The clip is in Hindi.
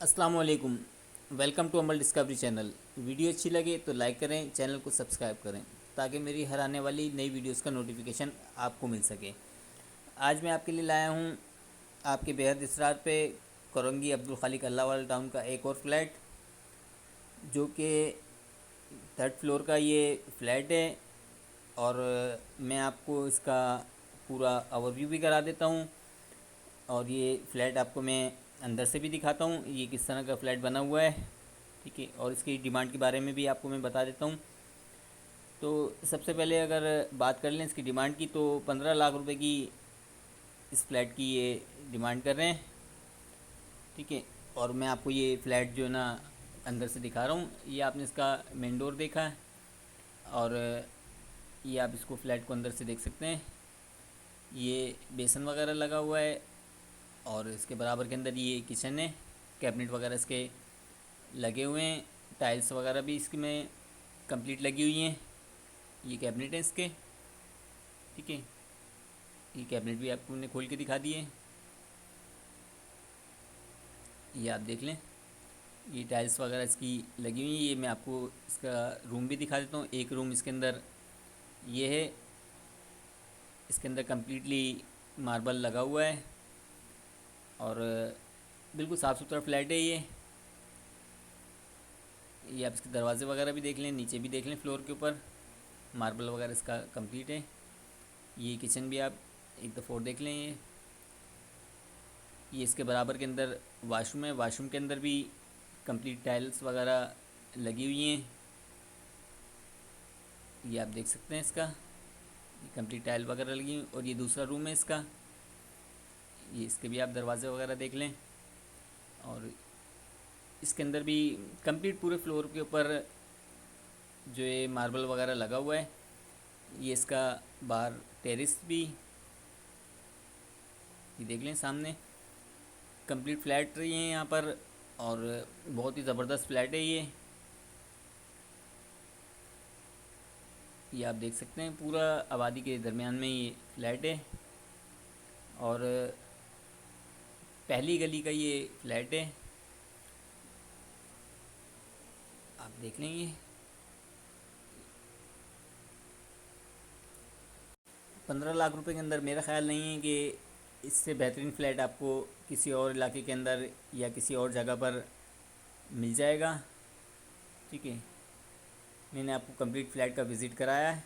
अस्सलाम वालेकुम। Welcome to Amal discovery channel. Video अच्छी लगे तो लाइक करें, चैनल को सब्सक्राइब करें ताकि मेरी हर आने वाली नई वीडियोस का नोटिफिकेशन आपको मिल सके। आज मैं आपके लिए लाया हूँ आपके बेहद इसरार पे करंगी अब्दुल खालिक अल्लाह टाउन का एक और फ्लैट, जो कि थर्ड फ्लोर का ये फ्लैट है। और मैं आपको इसका पूरा ओवरव्यू भी करा देता हूँ और ये फ़्लैट आपको मैं अंदर से भी दिखाता हूँ ये किस तरह का फ़्लैट बना हुआ है। ठीक है, और इसकी डिमांड के बारे में भी आपको मैं बता देता हूँ। तो सबसे पहले अगर बात कर लें इसकी डिमांड की, तो 15 लाख रुपए की इस फ्लैट की ये डिमांड कर रहे हैं। ठीक है, और मैं आपको ये फ़्लैट जो है ना अंदर से दिखा रहा हूँ। ये आपने इसका मेन डोर देखा है और ये आप इसको फ्लैट को अंदर से देख सकते हैं। ये बेसन वगैरह लगा हुआ है और इसके बराबर के अंदर ये किचन है। कैबिनेट वगैरह इसके लगे हुए हैं, टाइल्स वगैरह भी इसके में कंप्लीट लगी हुई हैं। ये कैबिनेट है इसके। ठीक है, ये कैबिनेट भी आपको मैंने खोल के दिखा दिए, ये आप देख लें। ये टाइल्स वगैरह इसकी लगी हुई हैं। ये मैं आपको इसका रूम भी दिखा देता हूँ। एक रूम इसके अंदर ये है, इसके अंदर कम्प्लीटली मार्बल लगा हुआ है और बिल्कुल साफ़ सुथरा फ्लैट है ये आप इसके दरवाज़े वगैरह भी देख लें, नीचे भी देख लें, फ्लोर के ऊपर मार्बल वगैरह इसका कंप्लीट है। ये किचन भी आप एक दफ़ा और देख लें। ये इसके बराबर के अंदर वाशरूम है। वाशरूम के अंदर भी कंप्लीट टाइल्स वगैरह लगी हुई हैं, ये आप देख सकते हैं। इसका ये कंप्लीट टाइल वगैरह लगी हुई। और ये दूसरा रूम है इसका, ये इसके भी आप दरवाज़े वगैरह देख लें। और इसके अंदर भी कंप्लीट पूरे फ्लोर के ऊपर जो ये मार्बल वगैरह लगा हुआ है। ये इसका बाहर टेरेस भी ये देख लें सामने। कंप्लीट फ्लैट रही है यहाँ पर और बहुत ही ज़बरदस्त फ्लैट है ये आप देख सकते हैं। पूरा आबादी के दरमियान में ये फ्लैट है और पहली गली का ये फ्लैट है, आप देख लें। ये 15 लाख रुपए के अंदर मेरा ख़्याल नहीं है कि इससे बेहतरीन फ़्लैट आपको किसी और इलाके के अंदर या किसी और जगह पर मिल जाएगा। ठीक है, मैंने आपको कंप्लीट फ़्लैट का विज़िट कराया है।